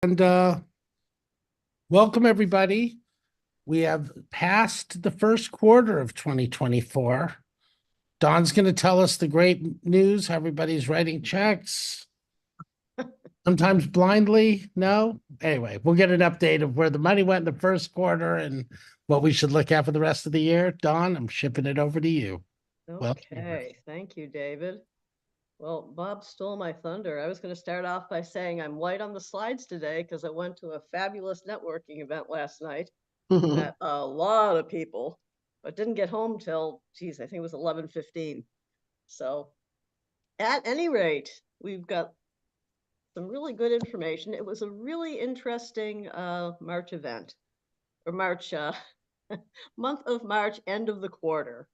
And welcome, everybody. We have passed the first quarter of 2024. Don's going to tell us the great news. Everybody's writing checks, sometimes blindly. No? Anyway, we'll get an update of where the money went in the first quarter and what we should look at for the rest of the year. Don, I'm shipping it over to you. Okay, thank you, David. Well, Bob stole my thunder. I was going to start off by saying I'm light on the slides today because I went to a fabulous networking event last night, met a lot of people, but didn't get home till, geez, I think it was 11:15. So at any rate, we've got some really good information. It was a really interesting March event, or March, month of March, end of the quarter.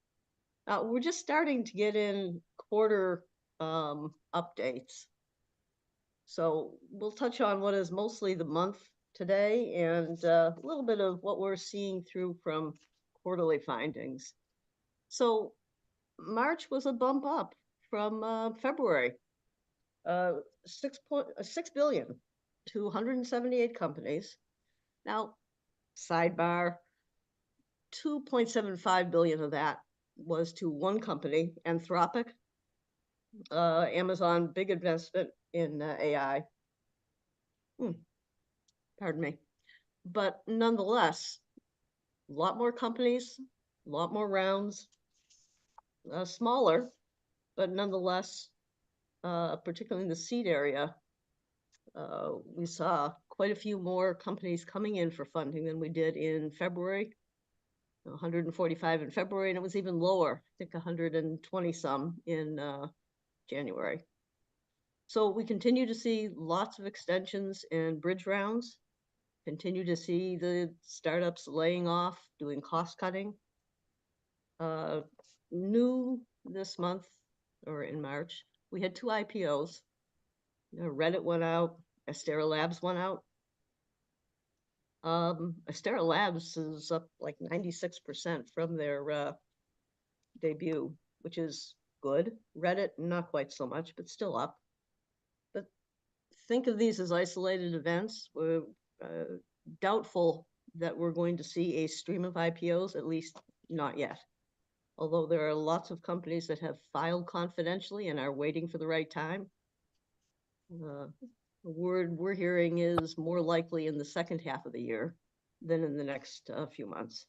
We're just starting to get in quarter updates. So we'll touch on what is mostly the month today and a little bit of what we're seeing through from quarterly findings. So March was a bump up from February, 6 billion to 178 companies. Now, sidebar, 2.75 billion of that was to one company, Anthropic. Amazon, big investment in AI. Pardon me. But nonetheless, a lot more companies, a lot more rounds, smaller, but nonetheless, particularly in the seed area, we saw quite a few more companies coming in for funding than we did in February. 145 in February, and it was even lower, I think 120 some in January. So we continue to see lots of extensions and bridge rounds, continue to see the startups laying off, doing cost cutting. New this month, or in March, we had 2 IPOs. Reddit went out, Astera Labs went out. Astera Labs is up like 96% from their debut, which is good. Reddit, not quite so much, but still up. But think of these as isolated events. We're doubtful that we're going to see a stream of IPOs, at least not yet. Although there are lots of companies that have filed confidentially and are waiting for the right time. The word we're hearing is more likely in the second half of the year than in the next few months.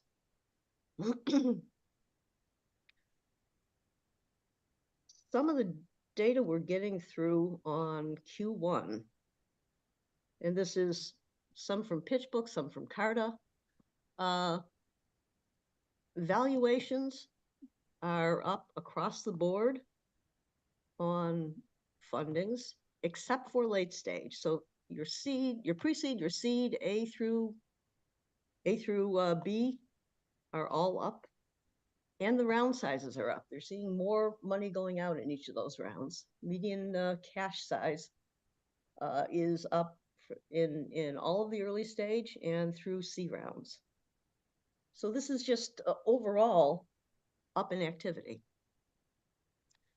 Some of the data we're getting through on Q1, and this is some from PitchBook, some from Carta. Valuations are up across the board on fundings, except for late stage. So your seed, your pre-seed, your seed, A through B are all up, and the round sizes are up. They're seeing more money going out in each of those rounds. Median cash size is up in all of the early stage and through C rounds. So this is just overall up in activity.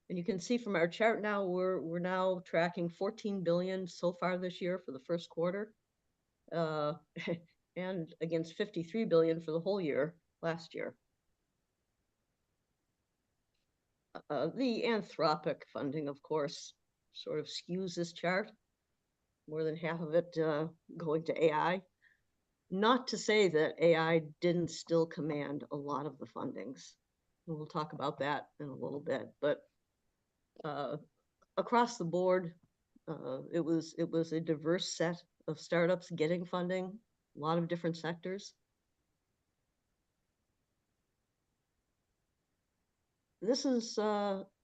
And you can see from our chart now, we're now tracking 14 billion so far this year for the first quarter, and against 53 billion for the whole year last year. The Anthropic funding, of course, sort of skews this chart. More than half of it going to AI. Not to say that AI didn't still command a lot of the fundings. And we'll talk about that in a little bit. But across the board, it was a diverse set of startups getting funding, a lot of different sectors. This is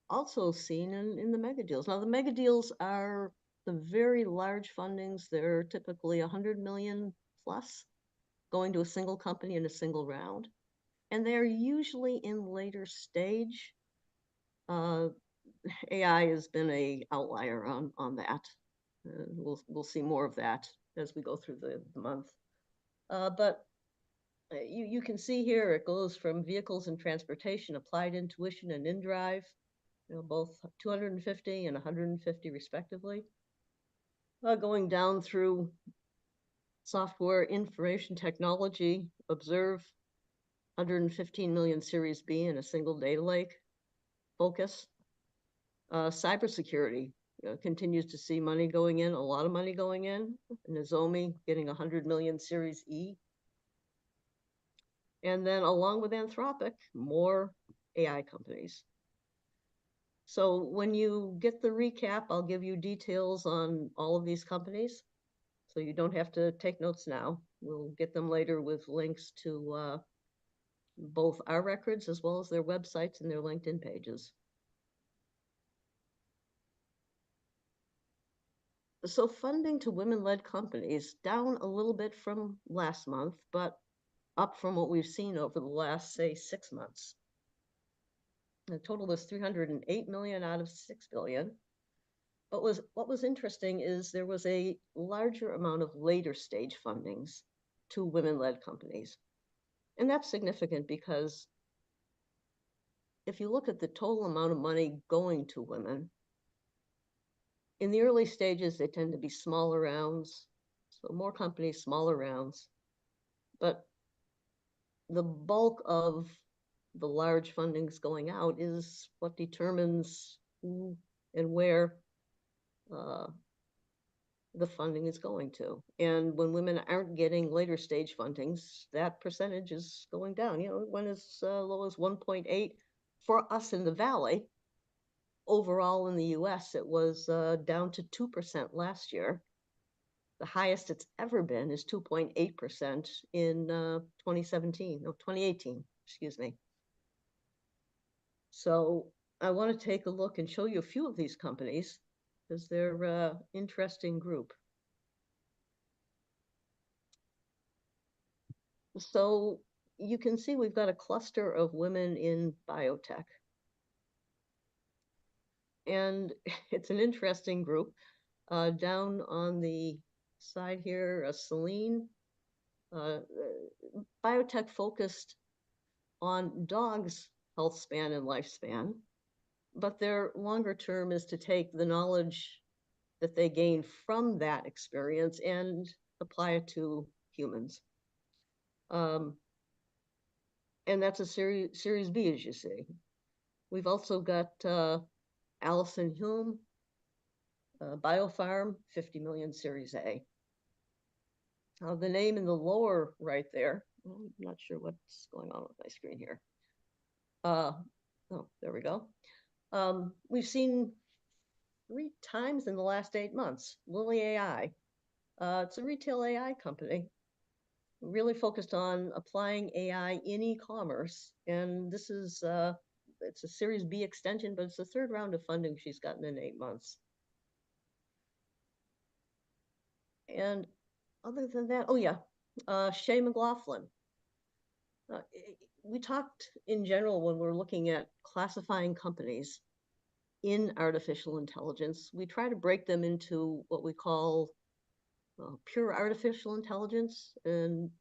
also seen in the mega deals. Now, the mega deals are the very large fundings. They're typically 100 million plus going to a single company in a single round. And they're usually in later stage. AI has been an outlier on that. We'll see more of that as we go through the month. But you can see here it goes from vehicles and transportation, applied intuition and InDrive, both 250 and 150 respectively. Going down through Software information technology, observe 115 million Series B in a single data lake. Focus. Cybersecurity continues to see money going in, a lot of money going in. Nozomi getting 100 million Series E. And then along with Anthropic, more AI companies. So when you get the recap, I'll give you details on all of these companies. So you don't have to take notes now. We'll get them later with links to both our records as well as their websites and their LinkedIn pages. So funding to women-led companies down a little bit from last month, but up from what we've seen over the last, say, 6 months. The total is 308 million out of 6 billion. But what was interesting is there was a larger amount of later stage fundings to women-led companies. And that's significant because if you look at the total amount of money going to women, in the early stages, they tend to be smaller rounds. So more companies, smaller rounds. But the bulk of the large fundings going out is what determines who and where the funding is going to. And when women aren't getting later stage fundings, that percentage is going down. You know, it went as low as 1.8 for us in the Valley. Overall in the US, it was down to 2% last year. The highest it's ever been is 2.8% in 2018, excuse me. So I want to take a look and show you a few of these companies because they're an interesting group. So you can see we've got a cluster of women in biotech. And it's an interesting group. Down on the side here, Celine, biotech focused on dogs' health span and lifespan, but their longer term is to take the knowledge that they gain from that experience and apply it to humans. And that's a series B, as you see. We've also got Allison Hume, Biofarm, 50 million Series A. The name in the lower right there, I'm not sure what's going on with my screen here. Oh, there we go. We've seen 3 times in the last 8 months, Lily AI. It's a retail AI company, really focused on applying AI in e-commerce. And this is, it's a Series B extension, but it's the 3rd round of funding she's gotten in 8 months. And other than that, oh yeah, Shay McLaughlin. We talked in general when we're looking at classifying companies in artificial intelligence, we try to break them into what we call pure artificial intelligence. And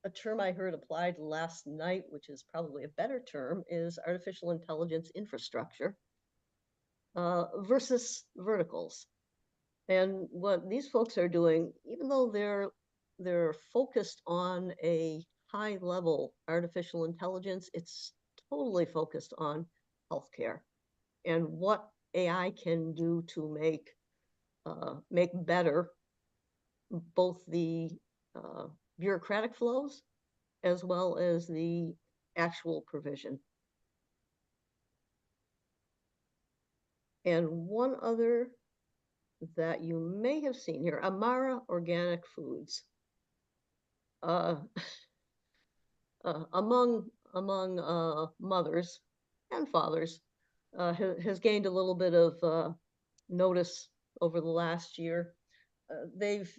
a term I heard applied last night, which is probably a better term, is artificial intelligence infrastructure versus verticals. And what these folks are doing, even though they're focused on a high level artificial intelligence, it's totally focused on healthcare and what AI can do to make better both the bureaucratic flows as well as the actual provision. And one other that you may have seen here, Amara Organic Foods. Among mothers and fathers, has gained a little bit of notice over the last year. They've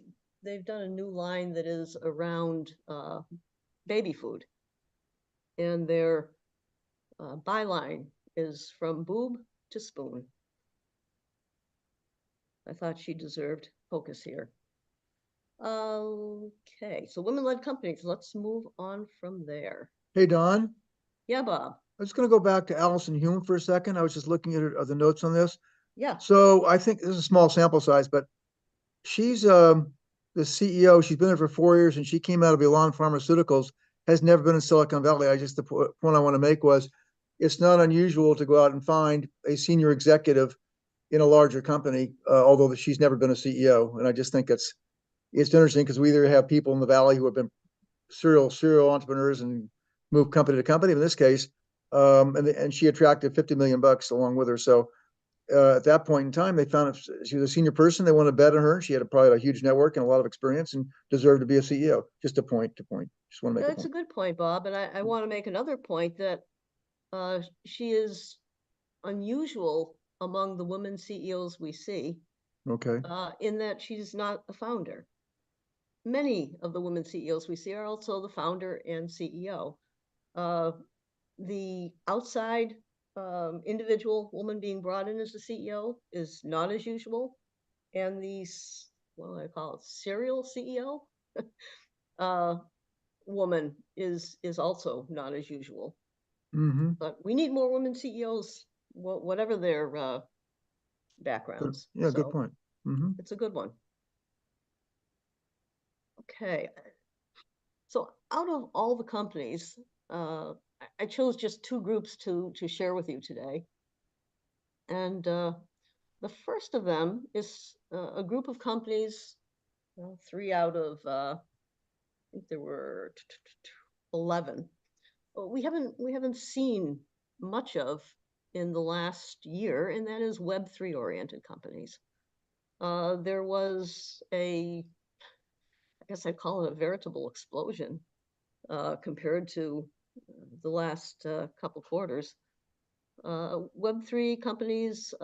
done a new line that is around baby food, and their byline is from boob to spoon. I thought she deserved focus here. Okay, so women-led companies, let's move on from there. Hey, Don. Yeah, Bob. I'm just going to go back to Allison Hume for a second. I was just looking at the notes on this. Yeah. So I think this is a small sample size, but she's the CEO, she's been there for 4 years and she came out of Elan Pharmaceuticals, has never been in Silicon Valley. The point I want to make was it's not unusual to go out and find a senior executive in a larger company, although she's never been a CEO. And I just think it's interesting because we either have people in the Valley who have been serial entrepreneurs and move company to company. In this case, and she attracted $50 million along with her. So at that point in time, they found she was a senior person. They wanted to bet on her. She had probably a huge network and a lot of experience and deserved to be a CEO. Just a point to point. Just want to make That's a good point, Bob. And I want to make another point that she is unusual among the women CEOs we see. Okay. In that she's not a founder. Many of the women CEOs we see are also the founder and CEO. The outside individual woman being brought in as the CEO is not as usual. And the, what do I call it, serial CEO woman is also not as usual. Mm-hmm. But we need more women CEOs, whatever their backgrounds. Good. Yeah, good point. Mm-hmm. It's a good one. Okay. So out of all the companies, I chose just two groups to share with you today. And the first of them is a group of companies, three out of, I think there were 11. We haven't seen much of in the last year, and that is Web3 oriented companies. There was I guess I'd call it a veritable explosion compared to the last couple quarters. Web3 companies,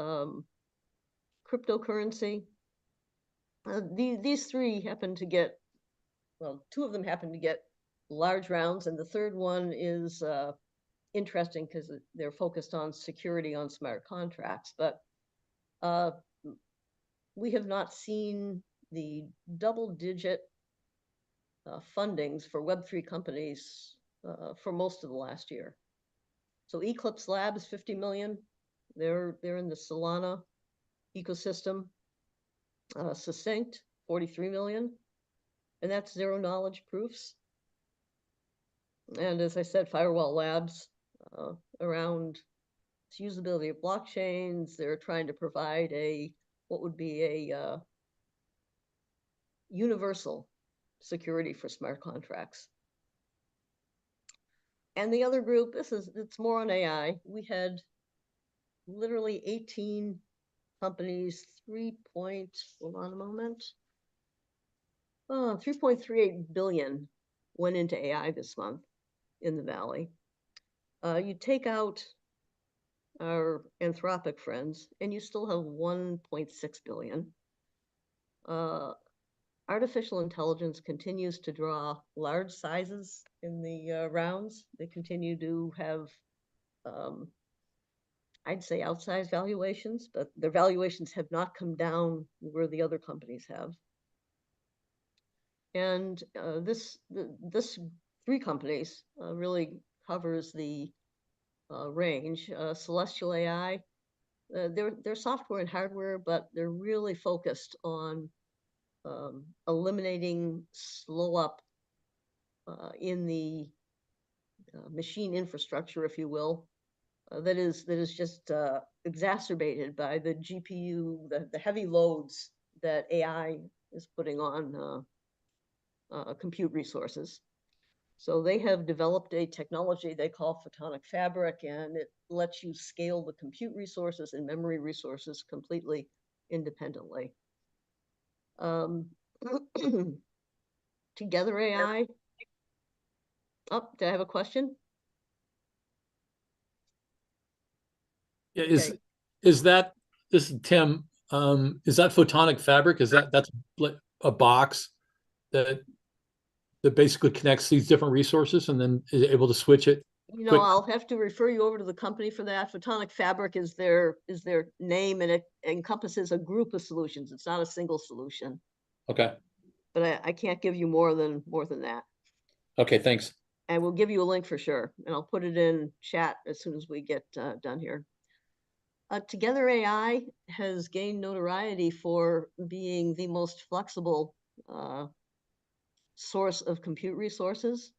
cryptocurrency. These three happen to get, well, two of them happen to get large rounds, and the third one is interesting because they're focused on security on smart contracts. But we have not seen the double-digit fundings for Web3 companies for most of the last year. So Eclipse Labs, 50 million. They're in the Solana ecosystem. Succinct, 43 million. And that's zero knowledge proofs. And as I said, Firewall Labs around usability of blockchains. They're trying to provide what would be a universal security for smart contracts. And the other group, it's more on AI. We had literally 18 companies, 3.38 billion went into AI this month in the Valley. You take out our Anthropic friends, and you still have 1.6 billion. Artificial intelligence continues to draw large sizes in the rounds. They continue to have, I'd say, outsized valuations, but their valuations have not come down where the other companies have. And this three companies really covers the range. Celestial AI, they're software and hardware, but they're really focused on eliminating slow up in the machine infrastructure, if you will, that is just exacerbated by the GPU, the heavy loads that AI is putting on compute resources. So they have developed a technology they call photonic fabric, and it lets you scale the compute resources and memory resources completely independently. Together AI. Oh, did I have a question? Yeah, Okay. is that, this is Tim, is that photonic fabric? That's a box that basically connects these different resources and then is able to switch it? You know, Quick. I'll have to refer you over to the company for that. Photonic Fabric is their name, and it encompasses a group of solutions. It's not a single solution. Okay. But I can't give you more than that. Okay, thanks. And we'll give you a link for sure, and I'll put it in chat as soon as we get done here. Together AI has gained notoriety for being the most flexible source of compute resources.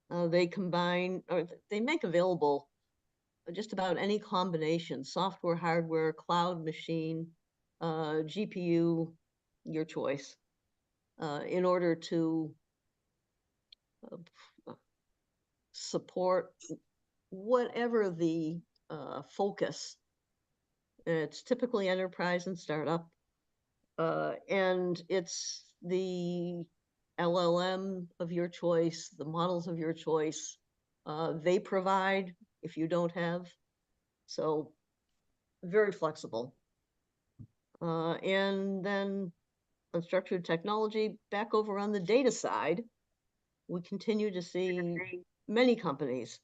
They combine, or they make available just about any combination, software, hardware, cloud machine, GPU, your choice, in order to support whatever the focus. It's typically enterprise and startup, and it's the LLM of your choice, the models of your choice. They provide if you don't have, so very flexible. And then unstructured technology, back over on the data side, we continue to see many companies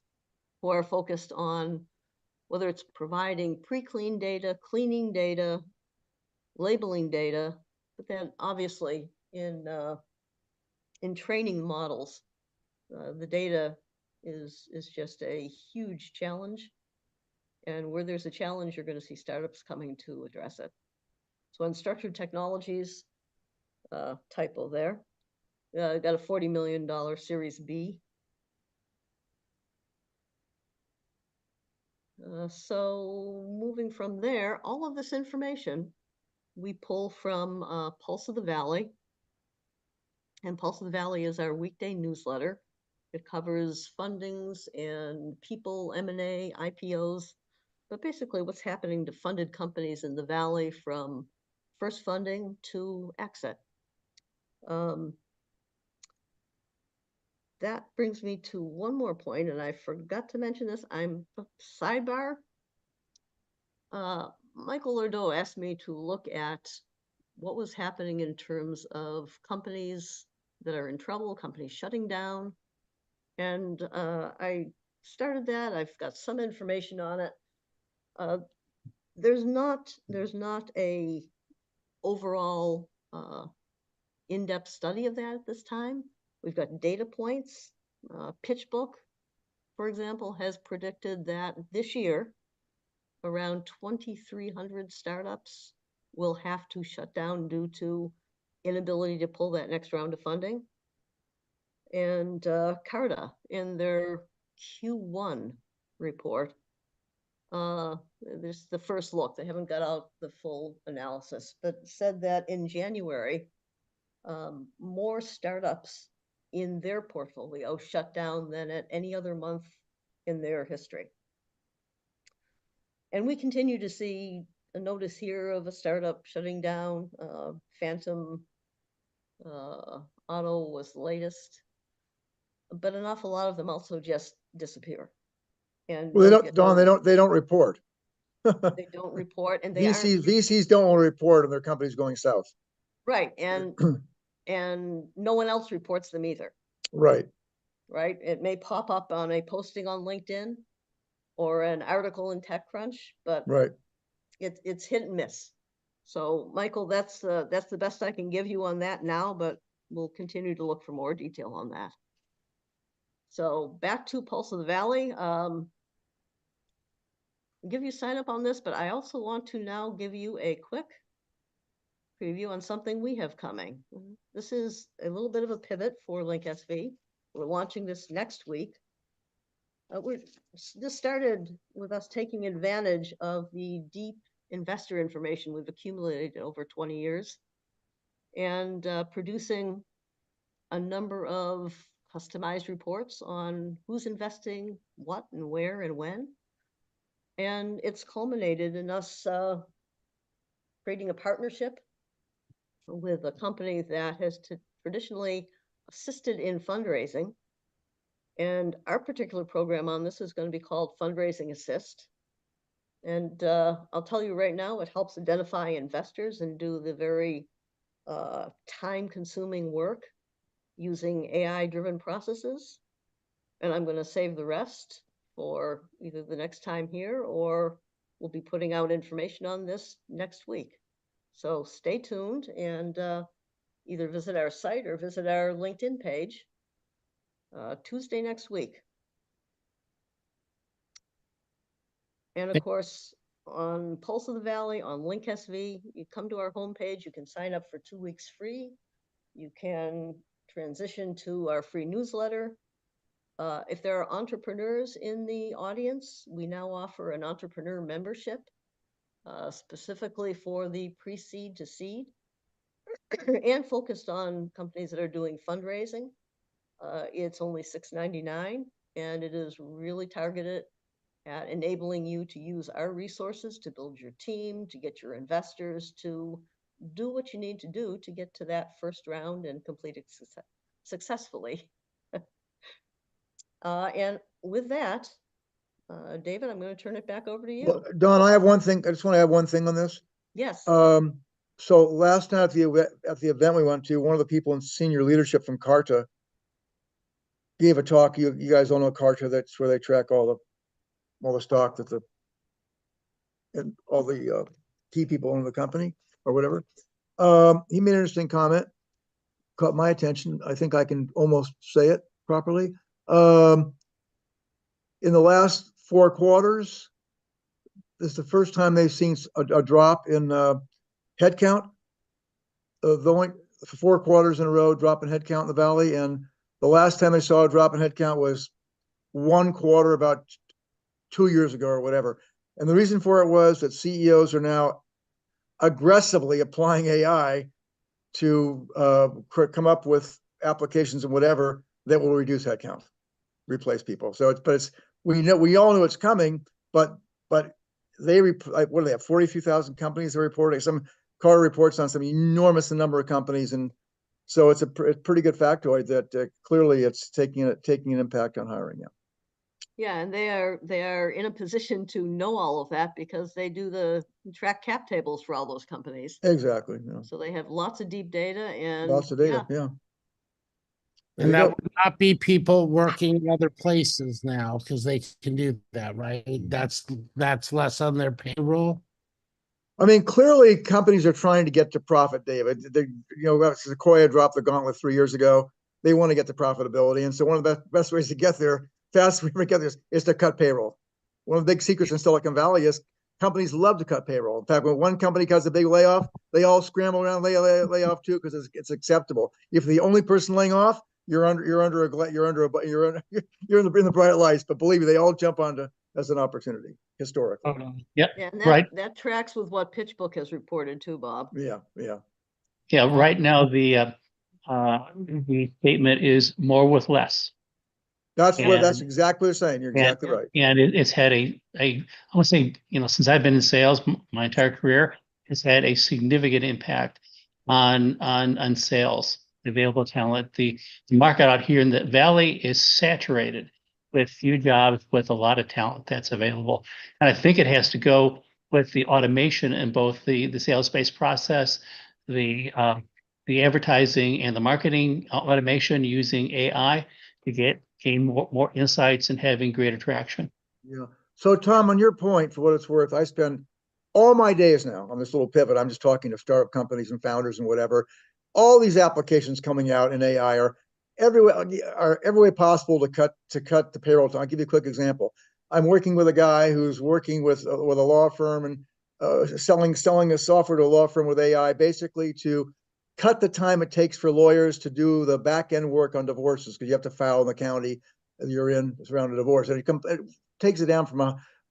who are focused on whether it's providing pre-clean data, cleaning data, labeling data, but then obviously in training models, the data is just a huge challenge. And where there's a challenge, you're going to see startups coming to address it. So unstructured technologies, typo there, got a $40 million Series B. So moving from there, all of this information we pull from Pulse of the Valley. And Pulse of the Valley is our weekday newsletter. It covers fundings and people, M&A, IPOs, but basically what's happening to funded companies in the Valley from first funding to exit. That brings me to one more point, and I forgot to mention this. Sidebar. Michael Lordeau asked me to look at what was happening in terms of companies that are in trouble, companies shutting down. And I started that. I've got some information on it. There's not a overall in-depth study of that at this time. We've got data points. PitchBook, for example, has predicted that this year, around 2,300 startups will have to shut down due to inability to pull that next round of funding. And Carta, in their Q1 report, there's the first look, they haven't got out the full analysis, but said that in January, more startups in their portfolio shut down than at any other month in their history. And we continue to see a notice here of a startup shutting down. Phantom Auto was the latest, but an awful lot of them also just disappear. And Well, they don't, Don, they don't report. They don't report, and they VCs don't want to report on their companies going south. Right, and no one else reports them either. Right. Right, it may pop up on a posting on LinkedIn or an article in TechCrunch, but right, it's hit and miss. So, Michael, that's the best I can give you on that now, but we'll continue to look for more detail on that. So back to Pulse of the Valley. I'll give you a sign up on this, but I also want to now give you a quick preview on something we have coming. This is a little bit of a pivot for LinkSV. We're launching this next week. This started with us taking advantage of the deep investor information we've accumulated over 20 years and producing a number of customized reports on who's investing, what and where and when. And it's culminated in us creating a partnership with a company that has traditionally assisted in fundraising. And our particular program on this is going to be called Fundraising Assist. And I'll tell you right now, it helps identify investors and do the very time-consuming work using AI-driven processes. And I'm going to save the rest for either the next time here or we'll be putting out information on this next week. So stay tuned and either visit our site or visit our LinkedIn page Tuesday next week. And of course, on Pulse of the Valley, on LinkSV, you come to our homepage, you can sign up for 2 weeks free. You can transition to our free newsletter. If there are entrepreneurs in the audience, we now offer an entrepreneur membership specifically for the pre-seed to seed and focused on companies that are doing fundraising. It's only $6.99, and it is really targeted at enabling you to use our resources to build your team, to get your investors to do what you need to do to get to that first round and complete it successfully. And with that, David, I'm going to turn it back over to you. Well, Don, I have one thing. I just want to add one thing on this. Yes. So last night at the event we went to, one of the people in senior leadership from Carta gave a talk. You guys all know Carta. That's where they track all the stock that and all the key people in the company or whatever. He made an interesting comment, caught my attention. I think I can almost say it properly. In the last 4 quarters, this is the first time they've seen a drop in headcount. The only 4 quarters in a row drop in headcount in the Valley, and the last time I saw a drop in headcount was 1 quarter about 2 years ago or whatever. And the reason for it was that CEOs are now aggressively applying AI to come up with applications and whatever that will reduce headcount, replace people. So we all know it's coming, but they what do they have? 42,000 companies they're reporting. Some Carter reports on some enormous number of companies, and so it's a pretty good factoid that clearly it's taking an impact on hiring. Yeah. Yeah, and they are in a position to know all of that because they do the track cap tables for all those companies. Exactly. Yeah. So they have lots of deep data and Lots of data. Yeah. And that would not be people working in other places now because they can do that, right? That's less on their payroll. I mean, clearly companies are trying to get to profit, David. Sequoia dropped the gauntlet 3 years ago. They want to get to profitability. And so one of the best ways to get there, fast way to get there is to cut payroll. One of the big secrets in Silicon Valley is companies love to cut payroll. In fact, when one company cuts a big layoff, they all scramble around lay off too because it's acceptable. If the only person laying off, you're in the bright lights. But believe me, they all jump onto as an opportunity historically. Yeah, and right. That tracks with what PitchBook has reported too, Bob. Yeah. Yeah, right now the statement is more with less. That's exactly what they're saying. You're exactly right. And it's had I want to say, since I've been in sales my entire career, it's had a significant impact on sales, available talent. The market out here in the Valley is saturated with few jobs, with a lot of talent that's available. And I think it has to go with the automation in both the sales-based process, the advertising and the marketing automation using AI to gain more insights and having greater traction. Yeah. So Tom, on your point, for what it's worth, I spend all my days now on this little pivot. I'm just talking to startup companies and founders and whatever. All these applications coming out in AI are every way possible to cut the payroll time. I'll give you a quick example. I'm working with a guy who's working with a law firm and selling a software to a law firm with AI, basically to cut the time it takes for lawyers to do the back end work on divorces because you have to file in the county you're in around a divorce, and it takes it down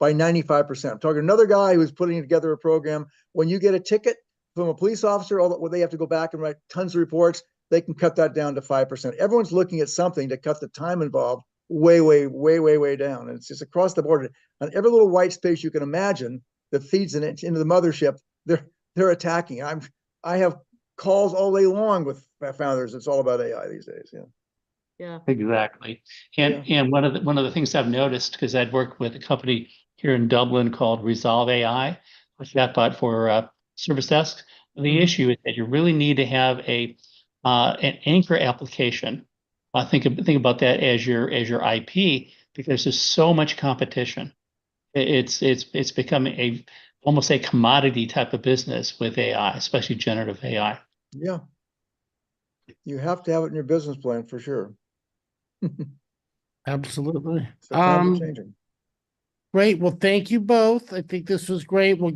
by 95%. I'm talking to another guy who's putting together a program. When you get a ticket from a police officer, where they have to go back and write tons of reports, they can cut that down to 5%. Everyone's looking at something to cut the time involved way down. And it's just across the board. On every little white space you can imagine that feeds into the mothership, they're attacking. I have calls all day long with founders. It's all about AI these days. Yeah. Exactly. And one of the things I've noticed, because I'd worked with a company here in Dublin called Resolve AI, which got bought for service desk. The issue is that you really need to have an anchor application. Think about that as your IP, because there's so much competition. It's becoming almost a commodity type of business with AI, especially generative AI. Yeah. You have to have it in your business plan for sure. Absolutely. So times are changing. Great. Well, thank you both. I think this was great. We'll get